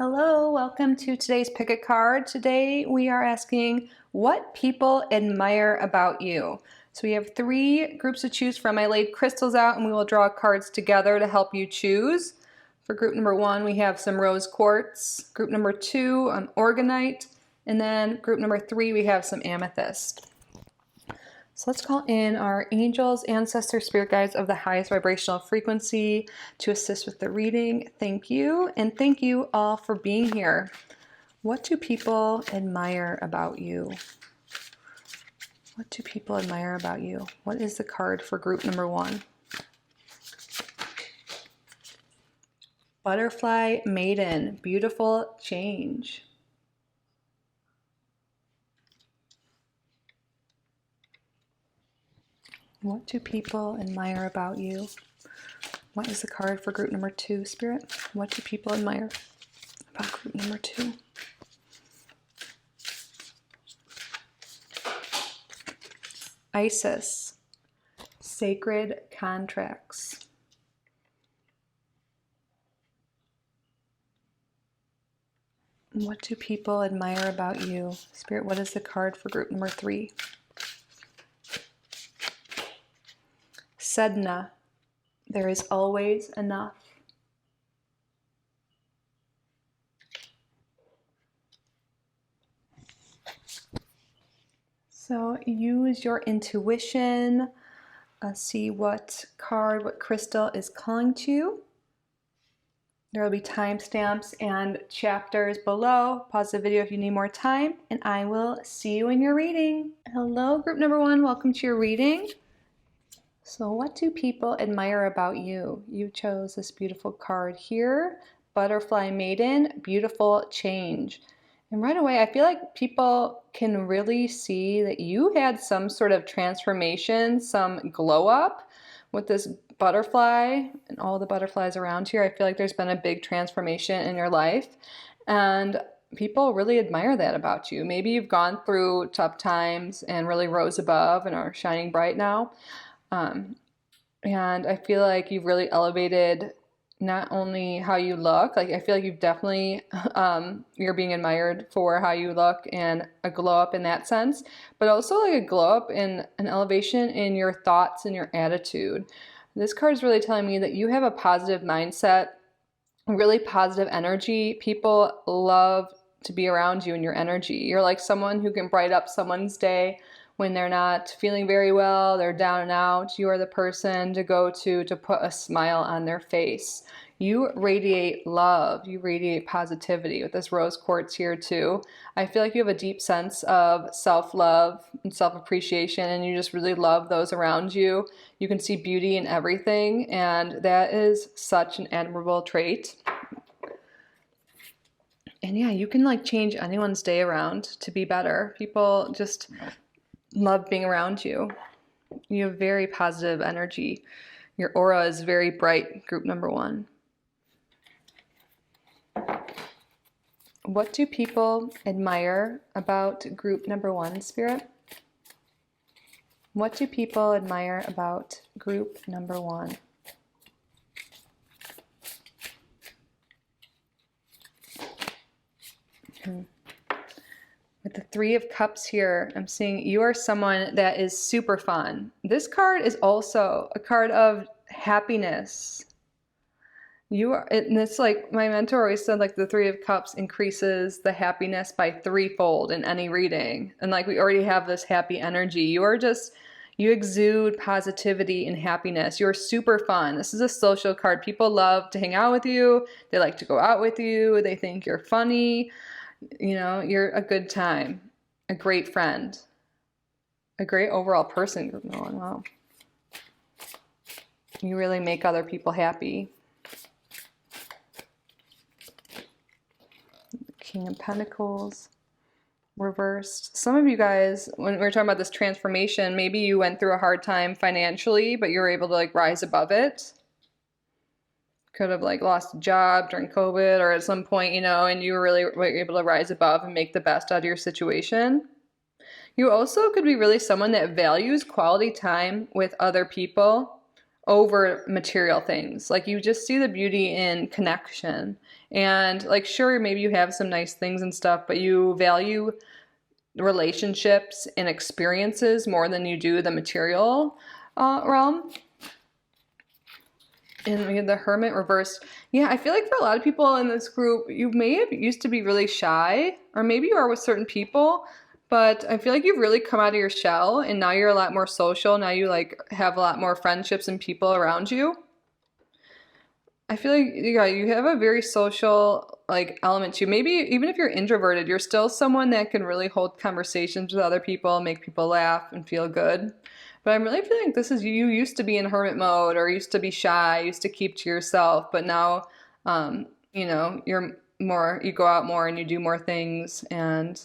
Hello, welcome to today's Pick a Card. Today we are asking what people admire about you. So we have three groups to choose from. I laid crystals out and we will draw cards together to help you choose. For group number one, we have some rose quartz. Group number two, orgonite. And then group number three, we have some amethyst. So let's call in our angels, ancestors, spirit guides of the highest vibrational frequency to assist with the reading. Thank you. And thank you all for being here. What do people admire about you? What do people admire about you? What is the card for group number one? Butterfly Maiden, beautiful change. What do people admire about you? What is the card for group number two, Spirit? What do people admire about group number two? Isis, sacred contracts. What do people admire about you? Spirit, what is the card for group number three? Sedna, there is always enough. So use your intuition, see what card, what crystal is calling to you. There will be timestamps and chapters below. Pause the video if you need more time, and I will see you in your reading. Hello, group number one, welcome to your reading. So what do people admire about you? You chose this beautiful card here, Butterfly Maiden, beautiful change. And right away, I feel like people can really see that you had some sort of transformation, some glow up with this butterfly and all the butterflies around here. I feel like there's been a big transformation in your life, and people really admire that about you. Maybe you've gone through tough times and really rose above and are shining bright now. And I feel like you've really elevated not only how you look, like I feel like you've definitely, you're being admired for how you look and a glow up in that sense, but also like a glow up in an elevation in your thoughts and your attitude. This card is really telling me that you have a positive mindset, really positive energy. People love to be around you and your energy. You're like someone who can brighten up someone's day when they're not feeling very well, they're down and out. You are the person to go to put a smile on their face. You radiate love, you radiate positivity with this rose quartz here too. I feel like you have a deep sense of self-love and self-appreciation, and you just really love those around you. You can see beauty in everything, and that is such an admirable trait. And yeah, you can like change anyone's day around to be better. People just love being around you. You have very positive energy. Your aura is very bright, group number one. What do people admire about group number one, Spirit? What do people admire about group number one? With the Three of Cups here, I'm seeing you are someone that is super fun. This card is also a card of happiness. You are, and it's like my mentor always said, like the Three of Cups increases the happiness by threefold in any reading. And like we already have this happy energy. You are just, you exude positivity and happiness. You're super fun. This is a social card. People love to hang out with you. They like to go out with you. They think you're funny. You know, you're a good time, a great friend, a great overall person. Group number one. Wow. You really make other people happy. King of Pentacles, reversed. Some of you guys, when we were talking about this transformation, maybe you went through a hard time financially, but you were able to like rise above it. Could have like lost a job during COVID or at some point, you know, and you were really able to rise above and make the best out of your situation. You also could be really someone that values quality time with other people over material things. Like you just see the beauty in connection And like, sure, maybe you have some nice things and stuff, but you value relationships and experiences more than you do the material realm. And we had the Hermit reversed. Yeah, I feel like for a lot of people in this group, you may have used to be really shy, or maybe you are with certain people, but I feel like you've really come out of your shell and now you're a lot more social. Now you like have a lot more friendships and people around you. I feel like, yeah, you have a very social like element to you. Maybe even if you're introverted, you're still someone that can really hold conversations with other people, make people laugh and feel good. But I'm really feeling like this is you used to be in hermit mode, or used to be shy, used to keep to yourself, but now, you know, you go out more and you do more things. And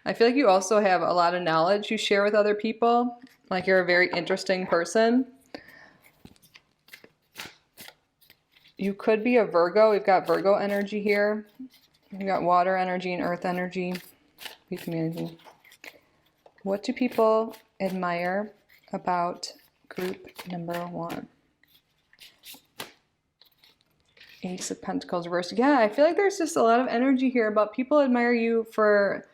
I feel like you also have a lot of knowledge you share with other people. Like you're a very interesting person. You could be a Virgo. We've got Virgo energy here. We've got water energy and earth energy. Be community. What do people admire about group number 1? Ace of Pentacles reversed. Yeah, I feel like there's just a lot of energy here about people admire you for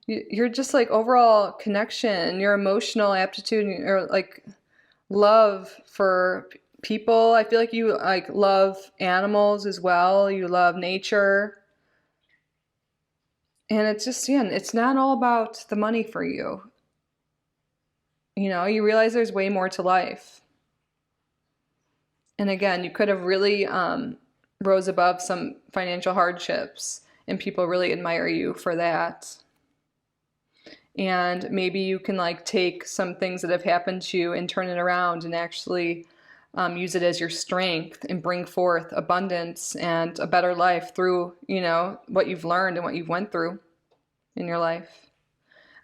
you're just like overall connection, your emotional aptitude, or like love for people. I feel like you like love animals as well. You love nature. And it's just, yeah, it's not all about the money for you. You know, you realize there's way more to life. And again, you could have really rose above some financial hardships, and people really admire you for that. And maybe you can like take some things that have happened to you and turn it around and actually use it as your strength and bring forth abundance and a better life through, you know, what you've learned and what you've went through in your life.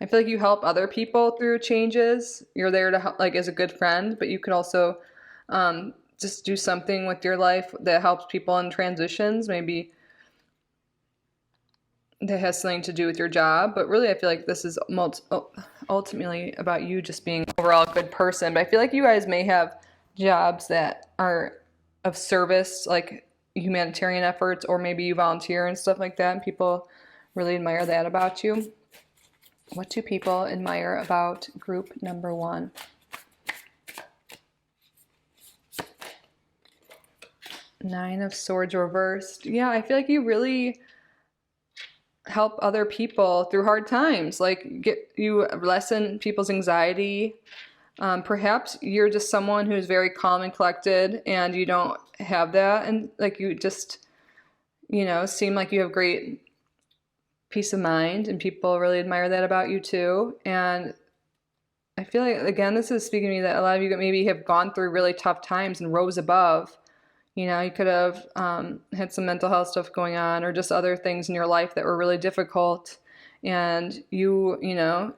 I feel like you help other people through changes. You're there to help, like as a good friend, but you could also just do something with your life that helps people in transitions. Maybe that has something to do with your job, but really I feel like this is ultimately about you just being overall a good person. But I feel like you guys may have jobs that are of service, like humanitarian efforts, or maybe you volunteer and stuff like that, and people really admire that about you. What do people admire about group number 1? Nine of Swords reversed. Yeah, I feel like you really help other people through hard times. Like you lessen people's anxiety. Perhaps you're just someone who's very calm and collected, and you don't have that, and like you just, you know, seem like you have great peace of mind, and people really admire that about you too. And I feel like, again, this is speaking to me that a lot of you maybe have gone through really tough times and rose above. You know, you could have had some mental health stuff going on, or just other things in your life that were really difficult, and you know,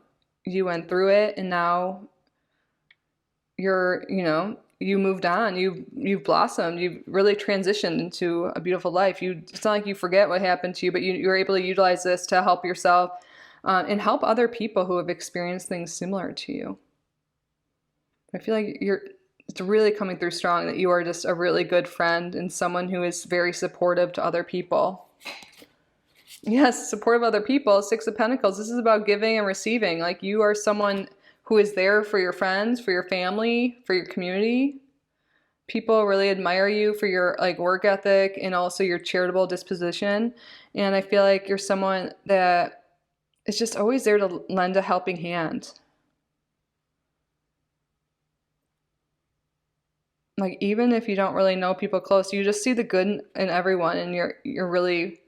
you went through it, and now you're, you know, you moved on, you've blossomed, you've really transitioned into a beautiful life. It's not like you forget what happened to you, but you're able to utilize this to help yourself and help other people who have experienced things similar to you. I feel like it's really coming through strong that you are just a really good friend and someone who is very supportive to other people. Yes, supportive of other people. Six of Pentacles. This is about giving and receiving. Like you are someone who is there for your friends, for your family, for your community. People really admire you for your like work ethic and also your charitable disposition. And I feel like you're someone that is just always there to lend a helping hand. Like even if you don't really know people close, you just see the good in everyone, and you're really,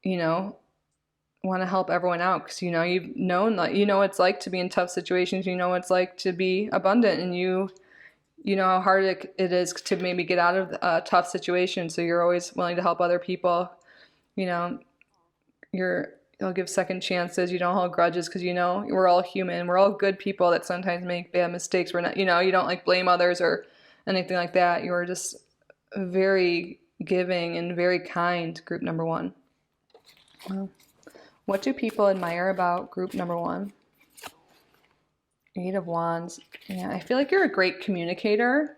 you know, want to help everyone out because you know you've known, like, you know what it's like to be in tough situations, you know what it's like to be abundant, and you know how hard it is to maybe get out of a tough situation, so you're always willing to help other people. You know, you'll give second chances, you don't hold grudges, because you know we're all human, we're all good people that sometimes make bad mistakes. We're not, you know, you don't like blame others or anything like that. You're just very giving and very kind, group number 1. Well, what do people admire about group number 1? 8 of Wands. Yeah, I feel like you're a great communicator.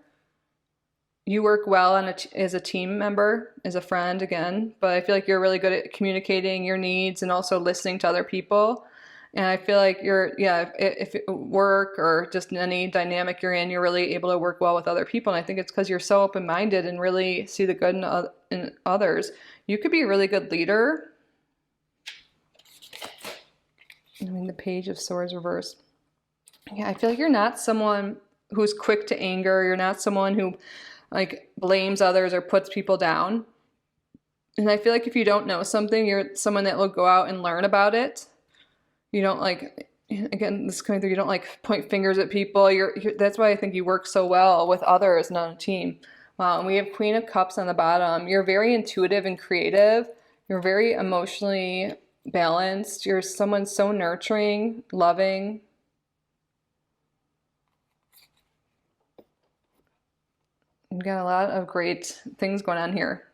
you work well as a team member, as a friend again, but I feel like you're really good at communicating your needs and also listening to other people. And I feel like if it work or just in any dynamic you're in, you're really able to work well with other people. And I think it's because you're so open-minded and really see the good in others. You could be a really good leader. I mean, the Page of Swords reverse. Yeah, I feel like you're not someone who's quick to anger. You're not someone who like blames others or puts people down. And I feel like if you don't know something, you're someone that will go out and learn about it. You don't like, again, this is coming through, you don't like point fingers at people. That's why I think you work so well with others and on a team. Wow, and we have Queen of Cups on the bottom. You're very intuitive and creative. You're very emotionally balanced. You're someone so nurturing, loving. You've got a lot of great things going on here.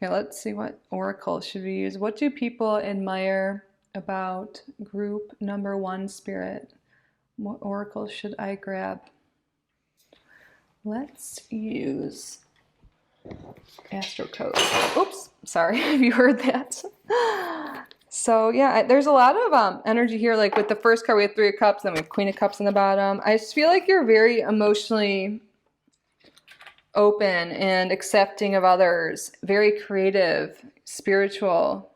Okay, let's see, what oracle should we use? What do people admire about group number 1 spirit? What oracle should I grab? Let's use Astro Code. Oops, sorry if you heard that. So yeah, there's a lot of energy here. Like with the first card, we have 3 of Cups, then we have Queen of Cups on the bottom. I just feel like you're very emotionally open and accepting of others, very creative, spiritual.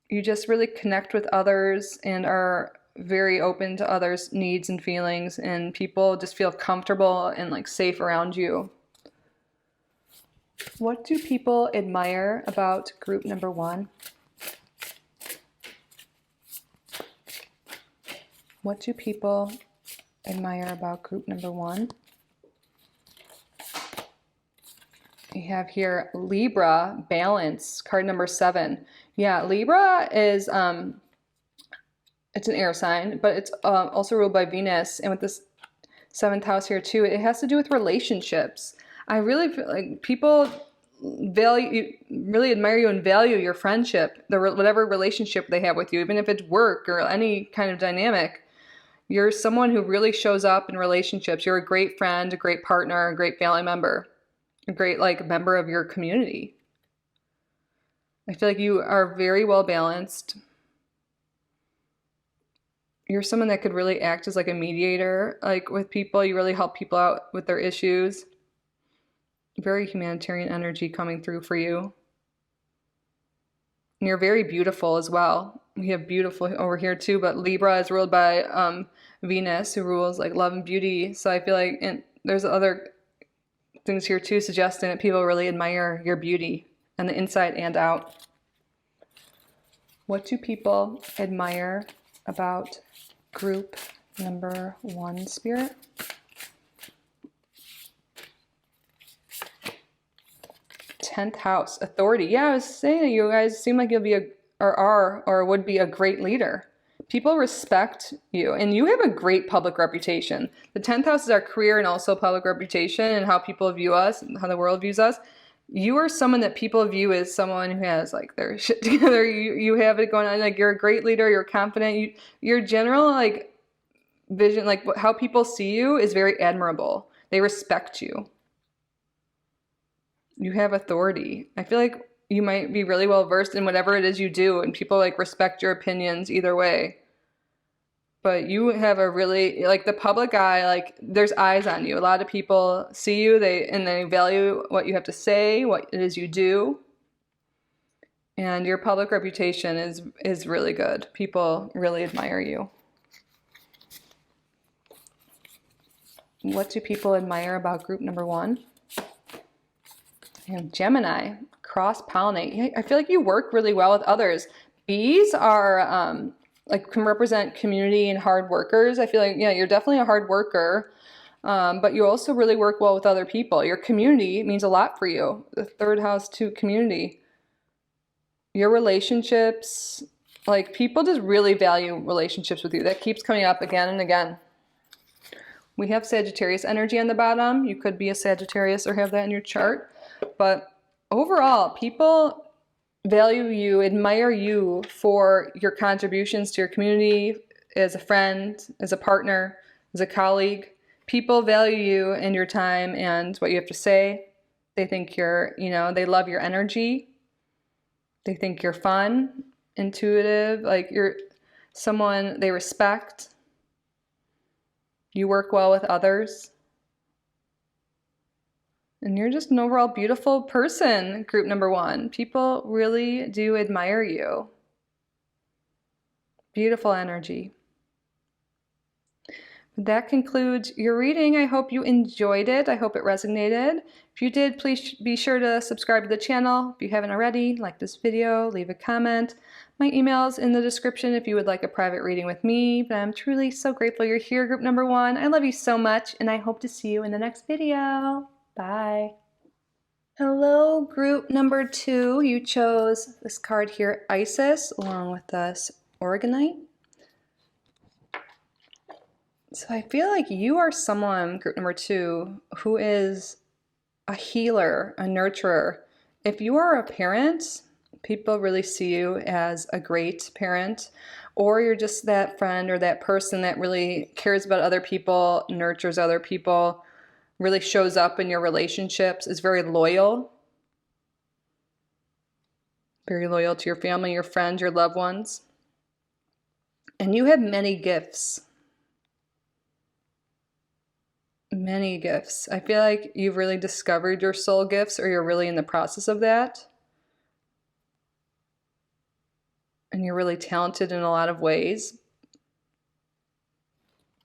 You just really connect with others and are very open to others' needs and feelings, and people just feel comfortable and like safe around you. What do people admire about group number 1? What do people admire about group number 1? We have here Libra, balance, card number 7. Yeah, Libra is, it's an air sign, but it's also ruled by Venus. And with this 7th house here too, it has to do with relationships. I really feel like people really admire you and value your friendship, whatever relationship they have with you, even if it's work or any kind of dynamic. You're someone who really shows up in relationships. You're a great friend, a great partner, a great family member, a great like member of your community. I feel like you are very well balanced. You're someone that could really act as like a mediator, like with people. You really help people out with their issues. Very humanitarian energy coming through for you. And you're very beautiful as well. We have beautiful over here too, but Libra is ruled by Venus, who rules like love and beauty. So I feel like, and there's other things here too, suggesting that people really admire your beauty on the inside and out. What do people admire about group number 1 spirit? Tenth house, authority. Yeah, I was saying you guys seem like you'll be would be a great leader. People respect you, and you have a great public reputation. The 10th house is our career and also public reputation and how people view us and how the world views us. You are someone that people view as someone who has like their shit together. You have it going on. Like you're a great leader. You're confident. Your general like vision, like how people see you, is very admirable. They respect you. You have authority. I feel like you might be really well versed in whatever it is you do, and people like respect your opinions either way. But you have a really, like the public eye, like there's eyes on you. A lot of people see you, they value what you have to say, what it is you do. And your public reputation is really good. People really admire you. What do people admire about group number 1? And Gemini, cross-pollinate. I feel like you work really well with others. Bees are can represent community and hard workers. I feel like, yeah, you're definitely a hard worker, but you also really work well with other people. Your community means a lot for you. The 3rd house to community. Your relationships, like people just really value relationships with you. That keeps coming up again and again. We have Sagittarius energy on the bottom. You could be a Sagittarius or have that in your chart. But overall, people value you, admire you for your contributions to your community, as a friend, as a partner, as a colleague. people value you and your time and what you have to say. They think you're, they love your energy. They think you're fun, intuitive, like you're someone they respect. You work well with others. And you're just an overall beautiful person, group number 1. People really do admire you. Beautiful energy. That concludes your reading. I hope you enjoyed it. I hope it resonated. If you did, please be sure to subscribe to the channel. If you haven't already, like this video, leave a comment. My email is in the description if you would like a private reading with me. But I'm truly so grateful you're here, group number 1. I love you so much, and I hope to see you in the next video. Bye. Hello, group number 2. You chose this card here, Isis, along with this Organite. So I feel like you are someone, group number 2, who is a healer, a nurturer. If you are a parent, people really see you as a great parent, or you're just that friend or that person that really cares about other people, nurtures other people, really shows up in your relationships, is very loyal to your family, your friends, your loved ones. And you have many gifts. Many gifts. I feel like you've really discovered your soul gifts, or you're really in the process of that. And you're really talented in a lot of ways.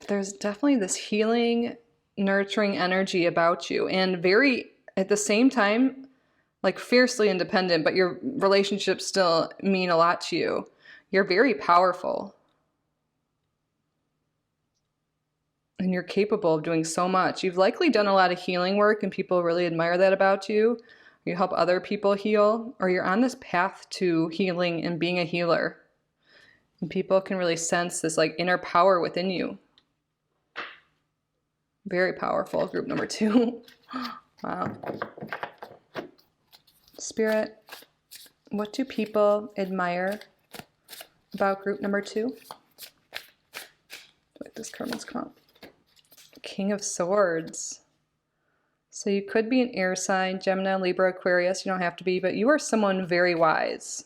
There's definitely this healing, nurturing energy about you, and very, at the same time, like fiercely independent, but your relationships still mean a lot to you. You're very powerful. And you're capable of doing so much. You've likely done a lot of healing work, and people really admire that about you. You help other people heal, or you're on this path to healing and being a healer. And people can really sense this like inner power within you. Very powerful, group number 2. Wow. Spirit, what do people admire about group number 2? Like this card wants to come up. King of Swords. So you could be an air sign, Gemini, Libra, Aquarius. You don't have to be, but you are someone very wise.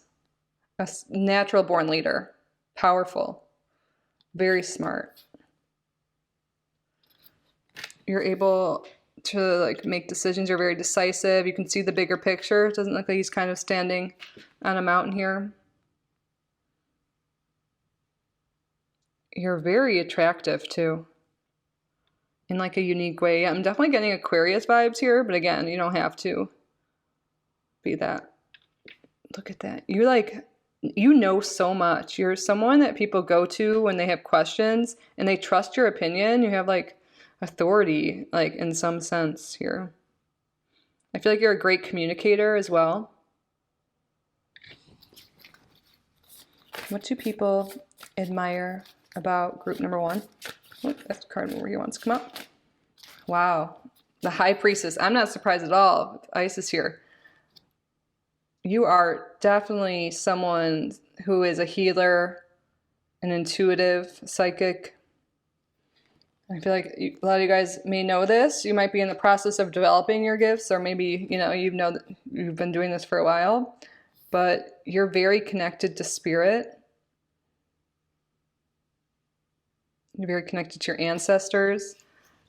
A natural born leader. Powerful. Very smart. You're able to like make decisions. You're very decisive. You can see the bigger picture. It doesn't look like he's kind of standing on a mountain here. You're very attractive too. In like a unique way. I'm definitely getting Aquarius vibes here, but again, you don't have to be that. Look at that. You're like, you know so much. You're someone that people go to when they have questions, and they trust your opinion. You have like authority, like in some sense here. I feel like you're a great communicator as well. What do people admire about group number 1? Oh, that's the card where he wants to come up. Wow. The High Priestess. I'm not surprised at all with Isis here. You are definitely someone who is a healer, an intuitive, psychic. I feel like a lot of you guys may know this. You might be in the process of developing your gifts, or maybe, you've been doing this for a while, but you're very connected to spirit. You're very connected to your ancestors.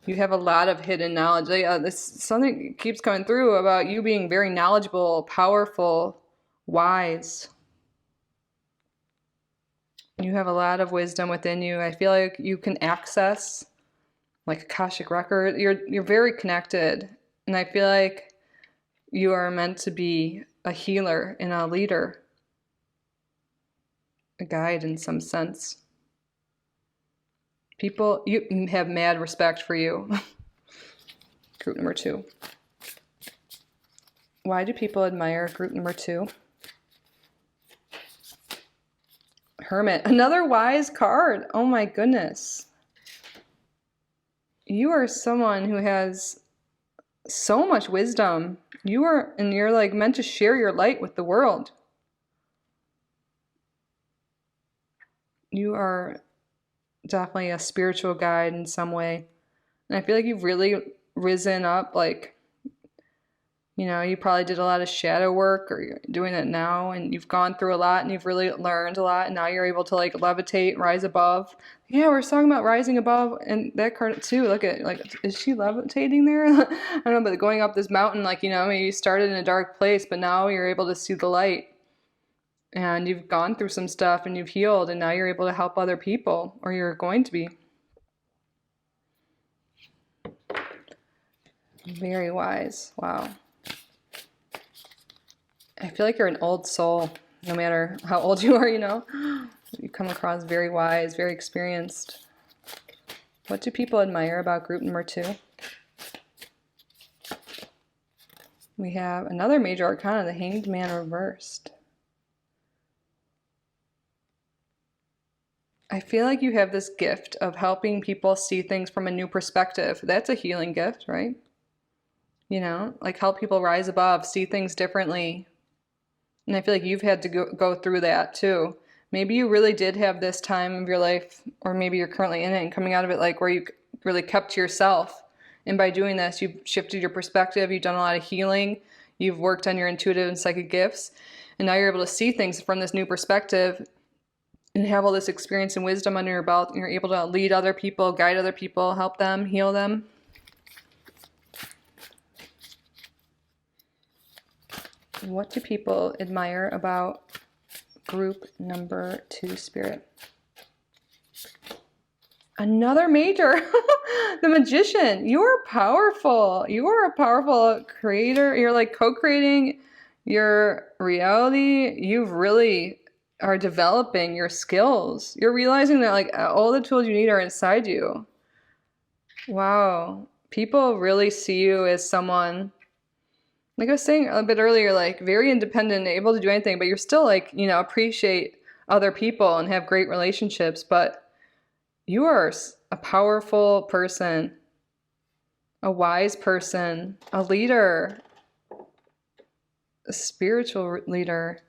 You have a lot of hidden knowledge. Something keeps coming through about you being very knowledgeable, powerful, wise. You have a lot of wisdom within you. I feel like you can access like Akashic record. You're very connected. And I feel like you are meant to be a healer and a leader. A guide in some sense. People, you have mad respect for you. Group number 2. Why do people admire group number 2? Hermit. Another wise card. Oh my goodness. You are someone who has so much wisdom. You're like meant to share your light with the world. You are definitely a spiritual guide in some way. And I feel like you've really risen up, like, you probably did a lot of shadow work, or you're doing it now, and you've gone through a lot and you've really learned a lot, and now you're able to like levitate, rise above. Yeah, we're talking about rising above, and that card too. Look at, like, is she levitating there? I don't know, but going up this mountain, like, maybe you started in a dark place, but now you're able to see the light. And you've gone through some stuff and you've healed, and now you're able to help other people, or you're going to be. Very wise. Wow. I feel like you're an old soul, no matter how old you are, You come across very wise, very experienced. What do people admire about group number 2? We have another major arcana, the Hanged Man reversed. I feel like you have this gift of helping people see things from a new perspective. That's a healing gift, right? Like help people rise above, see things differently. And I feel like you've had to go through that too. Maybe you really did have this time of your life, or maybe you're currently in it and coming out of it, like where you really kept to yourself. And by doing this, you've shifted your perspective, you've done a lot of healing, you've worked on your intuitive and psychic gifts, and now you're able to see things from this new perspective and have all this experience and wisdom under your belt, and you're able to lead other people, guide other people, help them, heal them. What do people admire about group number 2, Spirit? Another major, the Magician. You are powerful. You are a powerful creator. You're like co-creating your reality. You really are developing your skills. You're realizing that like all the tools you need are inside you. Wow. People really see you as someone, like I was saying a bit earlier, like very independent, able to do anything, but you're still like, appreciate other people and have great relationships. But you are a powerful person, a wise person, a leader, a spiritual leader.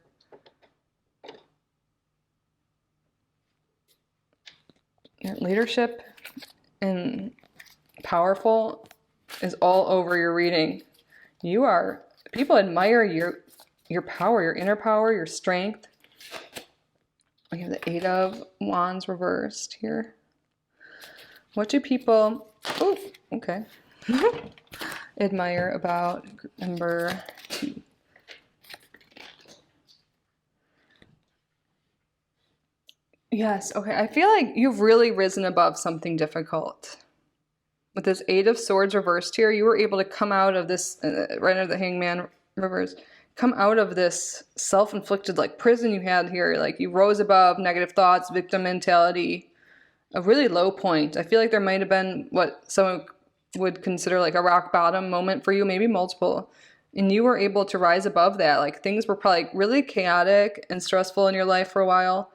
Your leadership and powerful is all over your reading. People admire your power, your inner power, your strength. We have the 8 of Wands reversed here. What do people, admire about group number 2? Yes, okay. I feel like you've really risen above something difficult. With this 8 of Swords reversed here, you were able to come out of this, right under the Hangman reverse, come out of this self-inflicted like prison you had here. Like you rose above negative thoughts, victim mentality, a really low point. I feel like there might have been what someone would consider like a rock bottom moment for you, maybe multiple. And you were able to rise above that. Like things were probably really chaotic and stressful in your life for a while.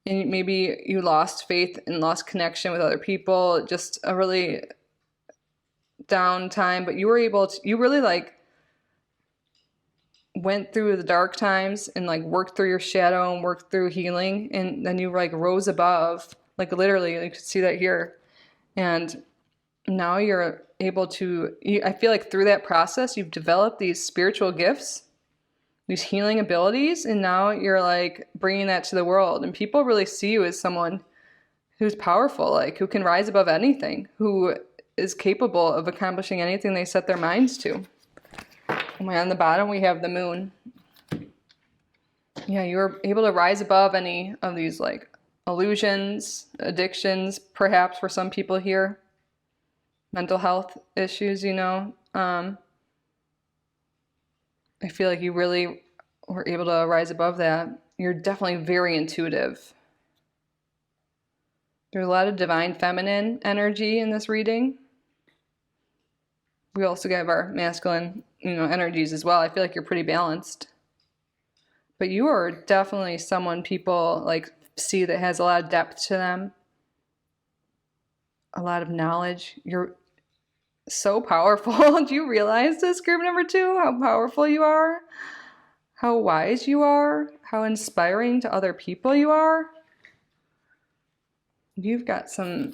And maybe you lost faith and lost connection with other people, just a really down time, but you were able to, you really like went through the dark times and like worked through your shadow and worked through healing. And then you like rose above, like literally, you can see that here. And now you're able to, I feel like through that process, you've developed these spiritual gifts, these healing abilities, and now you're like bringing that to the world, and people really see you as someone who's powerful, like who can rise above anything, who is capable of accomplishing anything they set their minds to. And on the bottom we have the Moon. Yeah, you're able to rise above any of these like illusions, addictions, perhaps for some people here, mental health issues, I feel like you really were able to rise above that. You're definitely very intuitive. There's a lot of divine feminine energy in this reading. We also have our masculine, energies as well. I feel like you're pretty balanced. But you are definitely someone people like see that has a lot of depth to them. A lot of knowledge. You're so powerful. Do you realize this, group number 2? How powerful you are? How wise you are? How inspiring to other people you are? You've got some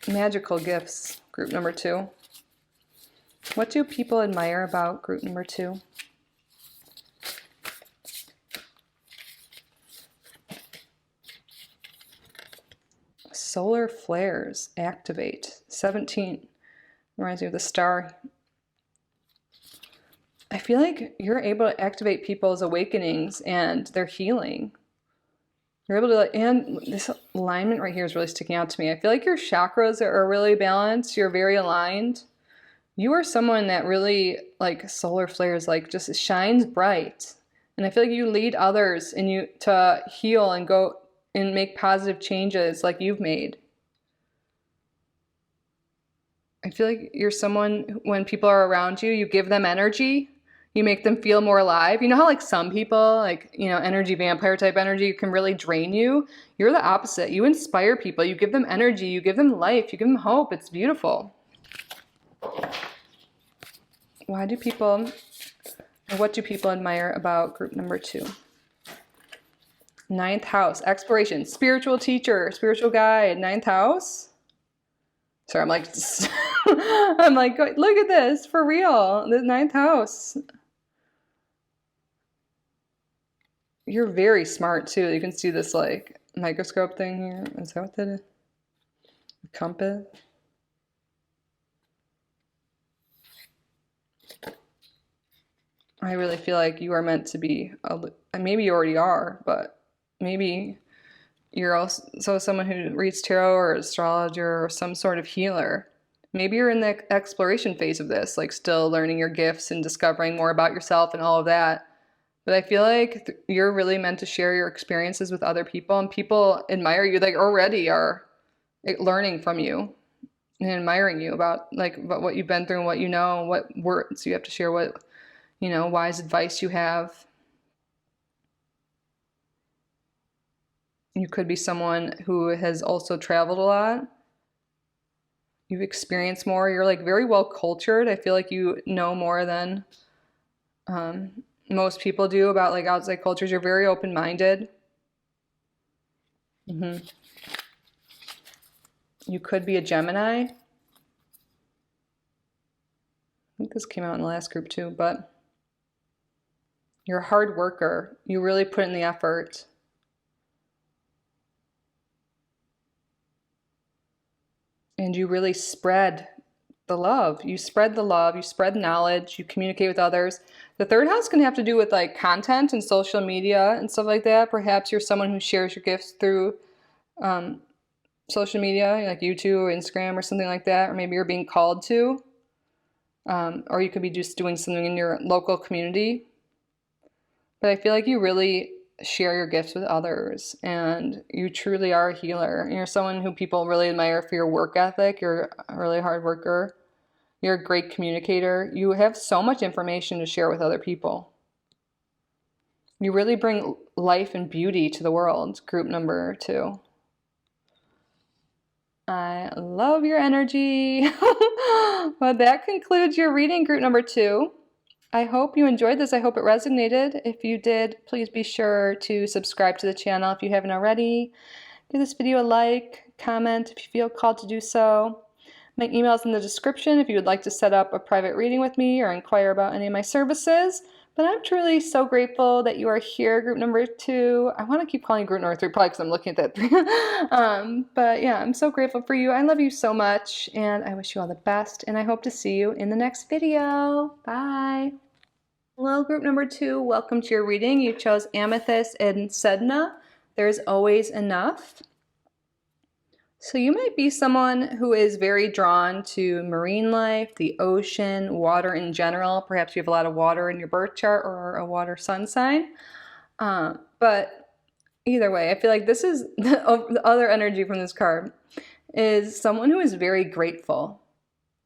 Magical gifts, group number 2. What do people admire about group number 2? Solar flares activate. 17. Reminds me of the star. I feel like you're able to activate people's awakenings and their healing. You're able to, and this alignment right here is really sticking out to me. I feel like your chakras are really balanced. You're very aligned. You are someone that really, like, solar flares, like, just shines bright. And I feel like you lead others and you to heal and go and make positive changes like you've made. I feel like you're someone, when people are around you, you give them energy. You make them feel more alive. You know how, like, some people, like, you know, energy vampire type energy can really drain you? You're the opposite. You inspire people. You give them energy. You give them life. You give them hope. It's beautiful. What do people admire about group number 2? 9th house, exploration, spiritual teacher, spiritual guide, 9th house. Sorry, I'm like, I'm like, look at this, for real, the 9th house. You're very smart too. You can see this, like, microscope thing here. Is that what that is? A compass. I really feel like you are meant to be, maybe you already are, but maybe you're also someone who reads tarot or astrologer or some sort of healer. Maybe you're in the exploration phase of this, like still learning your gifts and discovering more about yourself and all of that. But I feel like you're really meant to share your experiences with other people, and people admire you. They already are learning from you and admiring you about what you've been through and what you know, what words you have to share, what, you know, wise advice you have. You could be someone who has also traveled a lot. You've experienced more. You're, like, very well cultured. I feel like you know more than most people do about, like, outside cultures. You're very open-minded. You could be a Gemini. I think this came out in the last group too, but you're a hard worker. You really put in the effort. And you really spread the love. You spread the love, you spread knowledge, you communicate with others. The 3rd house can have to do with, like, content and social media and stuff like that. Perhaps you're someone who shares your gifts through social media, like YouTube or Instagram or something like that. Or maybe you're being called to. Or you could be just doing something in your local community. But I feel like you really share your gifts with others, and you truly are a healer. You're someone who people really admire for your work ethic. You're a really hard worker. You're a great communicator. You have so much information to share with other people. You really bring life and beauty to the world, group number 2. I love your energy. Well, that concludes your reading, group number 2. I hope you enjoyed this. I hope it resonated. If you did, please be sure to subscribe to the channel if you haven't already. Give this video a like, comment if you feel called to do so. My email is in the description if you would like to set up a private reading with me or inquire about any of my services. But I'm truly so grateful that you are here, group number 2. I want to keep calling you group number 3, probably because I'm looking at that 3. But yeah, I'm so grateful for you. I love you so much, and I wish you all the best, and I hope to see you in the next video. Bye. Hello, group number 2. Welcome to your reading. You chose Amethyst and Sedna. There's always enough. So you might be someone who is very drawn to marine life, the ocean, water in general. Perhaps you have a lot of water in your birth chart or a water sun sign. But either way, I feel like this is the other energy from this card is someone who is very grateful.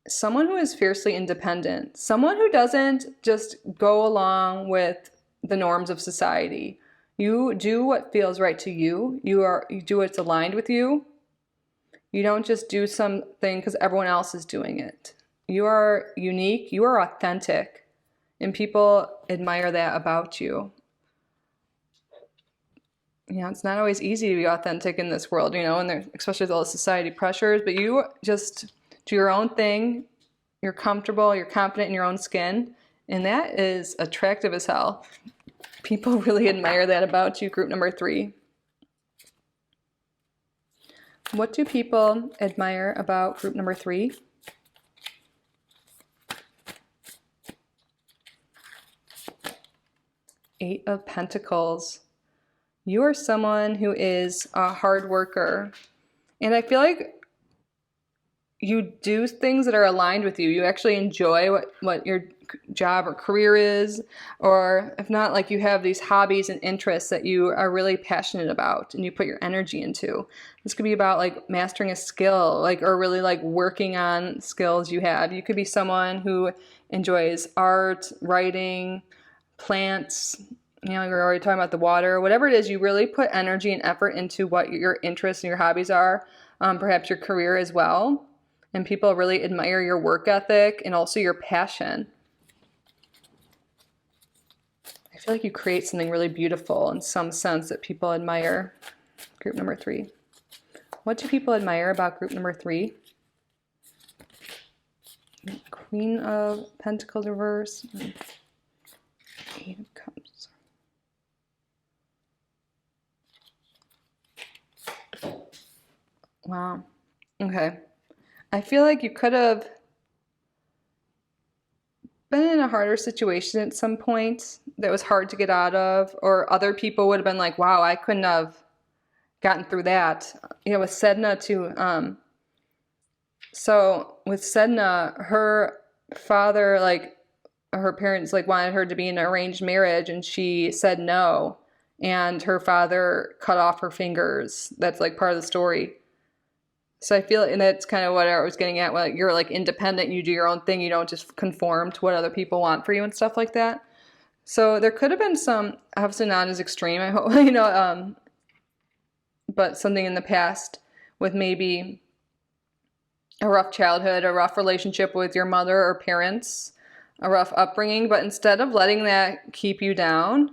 Someone who is fiercely independent. Someone who doesn't just go along with the norms of society. You do what feels right to you. You do what's aligned with you. You don't just do something because everyone else is doing it. You are unique, you are authentic, and people admire that about you. it's not always easy to be authentic in this world, and there, especially with all the society pressures, but you just do your own thing. You're comfortable, you're confident in your own skin, and that is attractive as hell. People really admire that about you, group number 3. What do people admire about group number 3? Eight of Pentacles. You are someone who is a hard worker. And I feel like you do things that are aligned with you. You actually enjoy what your job or career is. Or if not, like you have these hobbies and interests that you are really passionate about and you put your energy into. This could be about like mastering a skill, like, or really like working on skills you have. You could be someone who enjoys art, writing, plants, you're already talking about the water, whatever it is, you really put energy and effort into what your interests and your hobbies are, perhaps your career as well. And people really admire your work ethic and also your passion. I feel like you create something really beautiful in some sense that people admire. Group number 3. What do people admire about group number 3? Queen of Pentacles reverse. 8 of Cups. Wow. Okay. I feel like you could have been in a harder situation at some point that was hard to get out of, or other people would have been like, wow, I couldn't have gotten through that. With Sedna too. So with Sedna, her father, like, her parents like wanted her to be in an arranged marriage and she said no, and her father cut off her fingers. That's like part of the story. So I feel, and that's kind of what I was getting at, when you're like independent, you do your own thing, you don't just conform to what other people want for you and stuff like that. So there could have been some, obviously not as extreme, I hope, but something in the past with maybe a rough childhood, a rough relationship with your mother or parents, a rough upbringing, but instead of letting that keep you down,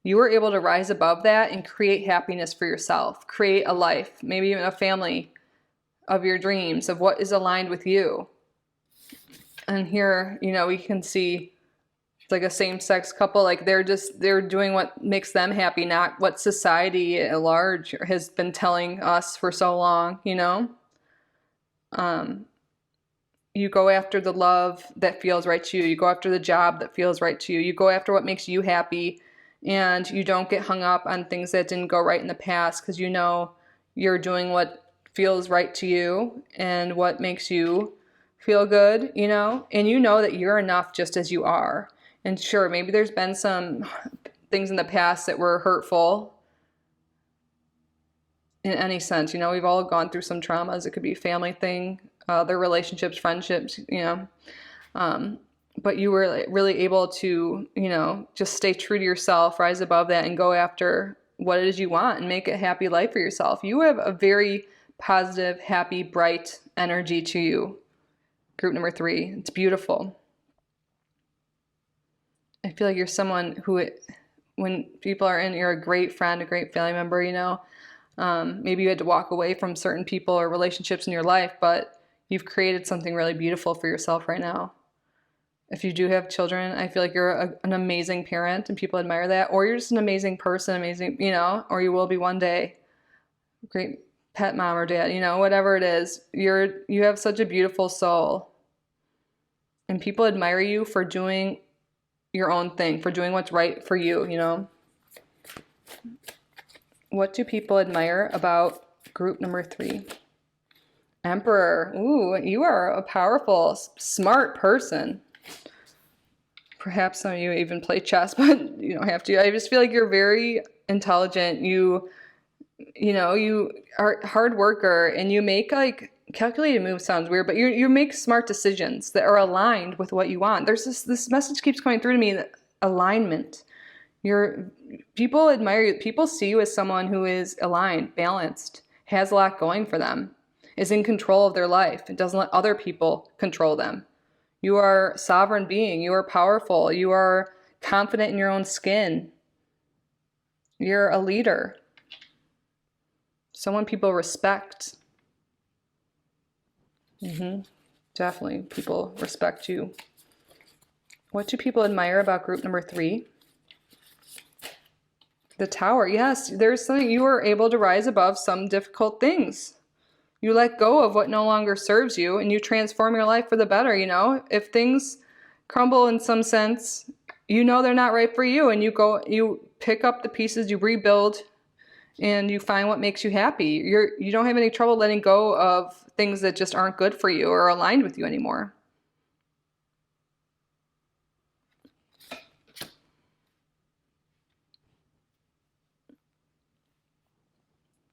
you were able to rise above that and create happiness for yourself, create a life, maybe even a family of your dreams, of what is aligned with you. And here, we can see it's like a same-sex couple, like they're doing what makes them happy, not what society at large has been telling us for so long, You go after the love that feels right to you. You go after the job that feels right to you. You go after what makes you happy, and you don't get hung up on things that didn't go right in the past, because you're doing what feels right to you and what makes you feel good, and that you're enough just as you are. And sure, maybe there's been some things in the past that were hurtful in any sense. We've all gone through some traumas. It could be a family thing, other relationships, friendships, but you were really able to, just stay true to yourself, rise above that, and go after what it is you want and make a happy life for yourself. You have a very positive, happy, bright energy to you. Group number 3. It's beautiful. I feel like you're someone who, when people are in, you're a great friend, a great family member, maybe you had to walk away from certain people or relationships in your life, but you've created something really beautiful for yourself right now. If you do have children, I feel like you're an amazing parent and people admire that, or you're just an amazing person, or you will be one day. Great pet mom or dad, whatever it is, you have such a beautiful soul, and people admire you for doing your own thing, for doing what's right for you. What do people admire about group number 3? Emperor. Ooh, you are a powerful, smart person. Perhaps some of you even play chess, but you don't have to. I just feel like you're very intelligent. You are a hard worker, and you make like calculated moves. Sounds weird, but you make smart decisions that are aligned with what you want. There's this message keeps coming through to me, that alignment. People admire you. People see you as someone who is aligned, balanced, has a lot going for them, is in control of their life, and doesn't let other people control them. You are a sovereign being. You are powerful. You are confident in your own skin. You're a leader. Someone people respect. Definitely people respect you. What do people admire about group number 3? The Tower. Yes, there's something, you were able to rise above some difficult things. You let go of what no longer serves you and you transform your life for the better, you know? If things crumble in some sense, you know they're not right for you, and you pick up the pieces, you rebuild, and you find what makes you happy. You don't have any trouble letting go of things that just aren't good for you or aligned with you anymore.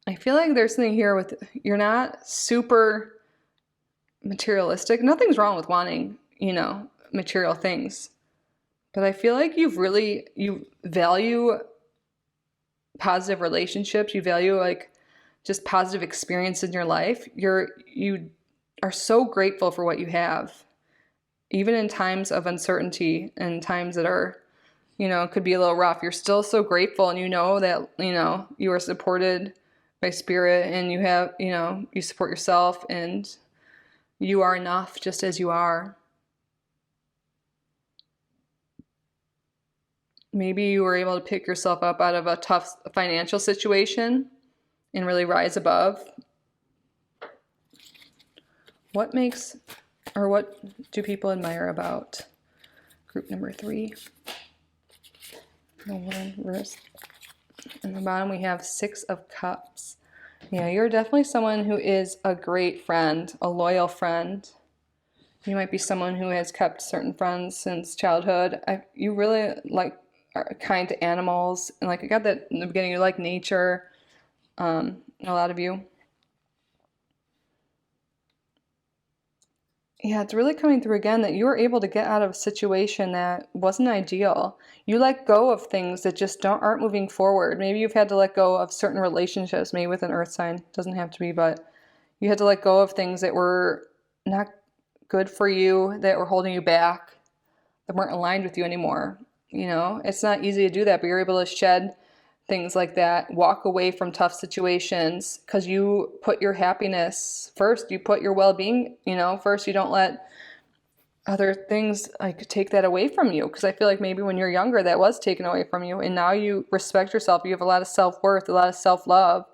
I feel like there's something here with, you're not super materialistic. Nothing's wrong with wanting, material things. But I feel like you value positive relationships. You value like just positive experience in your life. You are so grateful for what you have, even in times of uncertainty and times that are, could be a little rough. You're still so grateful, and you know that, you are supported by spirit, and you have, you support yourself, and you are enough just as you are. Maybe you were able to pick yourself up out of a tough financial situation and really rise above. What do people admire about group number 3? In the bottom we have 6 of Cups. Yeah, you're definitely someone who is a great friend, a loyal friend. You might be someone who has kept certain friends since childhood. You really are kind to animals, and I got that in the beginning. You like nature. A lot of you. Yeah, it's really coming through again that you were able to get out of a situation that wasn't ideal. You let go of things that just aren't moving forward. Maybe you've had to let go of certain relationships, maybe with an earth sign. Doesn't have to be, but you had to let go of things that were not good for you, that were holding you back, that weren't aligned with you anymore. It's not easy to do that, but you're able to shed things like that, walk away from tough situations, because you put your happiness first. You put your well-being, first. You don't let other things take that away from you, because I feel like maybe when you're younger that was taken away from you, and now you respect yourself. You have a lot of self-worth, a lot of self-love.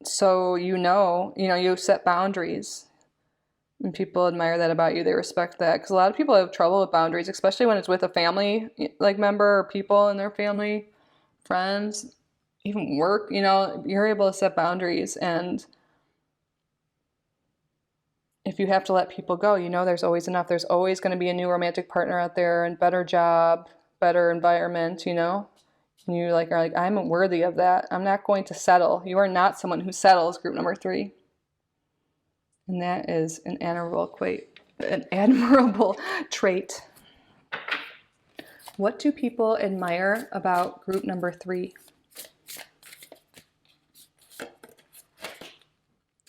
So you set boundaries. And people admire that about you. They respect that, because a lot of people have trouble with boundaries, especially when it's with a family member or people in their family, friends, even work. You're able to set boundaries, and if you have to let people go, there's always enough. There's always going to be a new romantic partner out there, and better job, better environment. And you are like, I'm worthy of that. I'm not going to settle. You are not someone who settles. Group number 3. And that is an admirable trait. What do people admire about group number 3?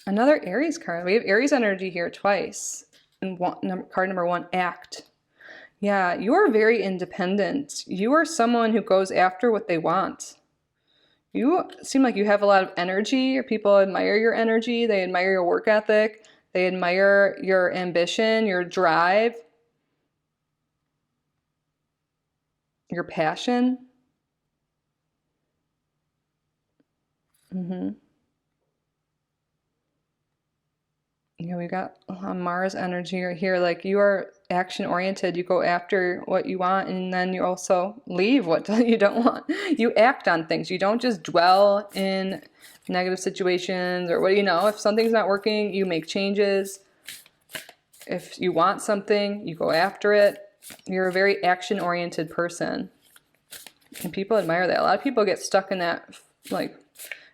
Another Aries card. We have Aries energy here twice. And card number 1, Act. Yeah, you are very independent. You are someone who goes after what they want. You seem like you have a lot of energy, or people admire your energy. They admire your work ethic. They admire your ambition, your drive, your passion. We got Mars energy right here. You are action oriented. You go after what you want, and then you also leave what you don't want. You act on things. You don't just dwell in negative situations, or if something's not working, you make changes. If you want something, you go after it. You're a very action oriented person, and people admire that. A lot of people get stuck in that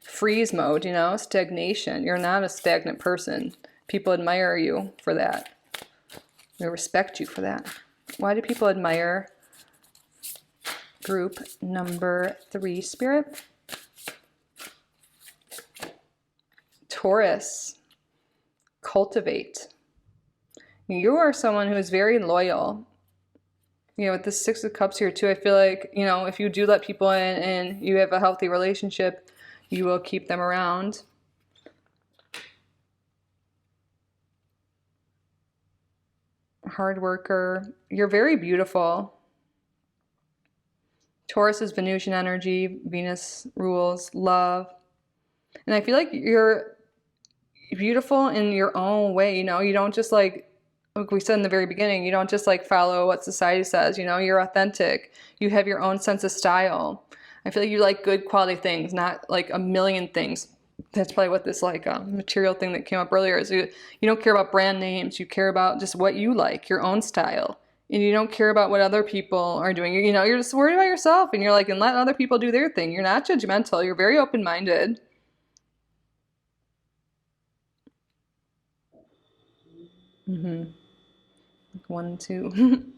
freeze mode, stagnation. You're not a stagnant person. People admire you for that. They respect you for that. Why do people admire group number 3, Spirit? Taurus. Cultivate. You are someone who is very loyal. With the 6 of Cups here too, I feel like, if you do let people in and you have a healthy relationship, you will keep them around. Hard worker. You're very beautiful. Taurus is Venusian energy. Venus rules love. And I feel like you're beautiful in your own way. You know, you don't just like we said in the very beginning, you don't just like follow what society says. You know, you're authentic. You have your own sense of style. I feel like you like good quality things, not like a million things. That's probably what this like material thing that came up earlier is. You don't care about brand names. You care about just what you like, your own style. And you don't care about what other people are doing. You know, you're just worried about yourself, and you're like, and let other people do their thing. You're not judgmental. You're very open-minded. Mm-hmm. 1, 2.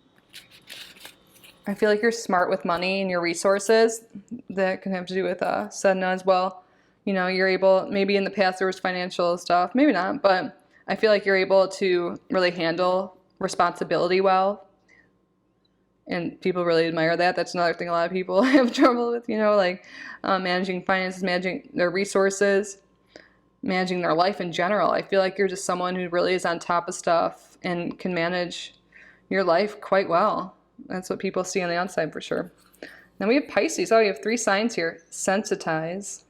I feel like you're smart with money and your resources. That can have to do with Sedna as well. You know, you're able, maybe in the past there was financial stuff, maybe not, but I feel like you're able to really handle responsibility well. And people really admire that. That's another thing a lot of people have trouble with, you know, like managing finances, managing their resources, managing their life in general. I feel like you're just someone who really is on top of stuff and can manage your life quite well. That's what people see on the outside for sure. Then we have Pisces. Oh, you have 3 signs here. Sensitize.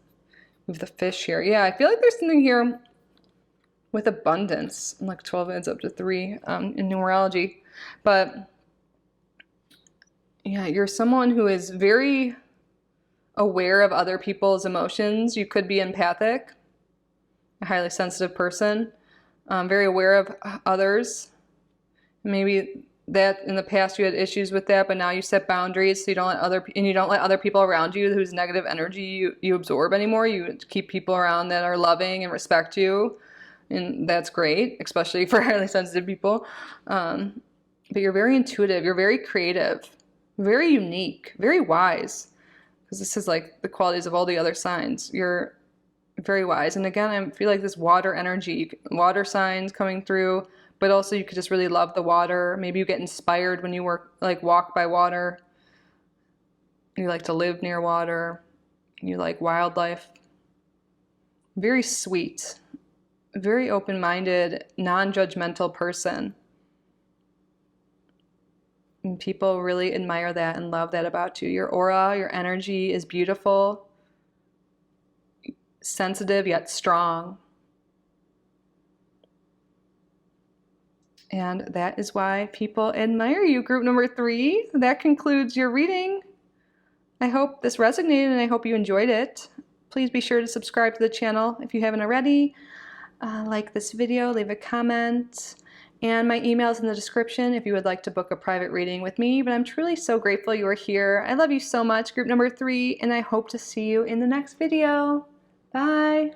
We have the fish here. Yeah, I feel like there's something here with abundance. Like 12 adds up to 3 in numerology. But yeah, you're someone who is very aware of other people's emotions. You could be empathic, a highly sensitive person, very aware of others. Maybe that in the past you had issues with that, but now you set boundaries, so you don't let other people around you whose negative energy you absorb anymore. You keep people around that are loving and respect you, and that's great, especially for highly sensitive people. But you're very intuitive. You're very creative, very unique, very wise. Because this is like the qualities of all the other signs. You're very wise, and again, I feel like this water energy, water signs coming through. But also you could just really love the water. Maybe you get inspired when you walk by water. You like to live near water. You like wildlife. Very sweet. Very open-minded, non-judgmental person. And people really admire that and love that about you. Your aura, your energy is beautiful. Sensitive yet strong. And that is why people admire you. Group number 3, that concludes your reading. I hope this resonated and I hope you enjoyed it. Please be sure to subscribe to the channel if you haven't already. Like this video, leave a comment. And my email is in the description if you would like to book a private reading with me. But I'm truly so grateful you are here. I love you so much, group number 3, and I hope to see you in the next video. Bye.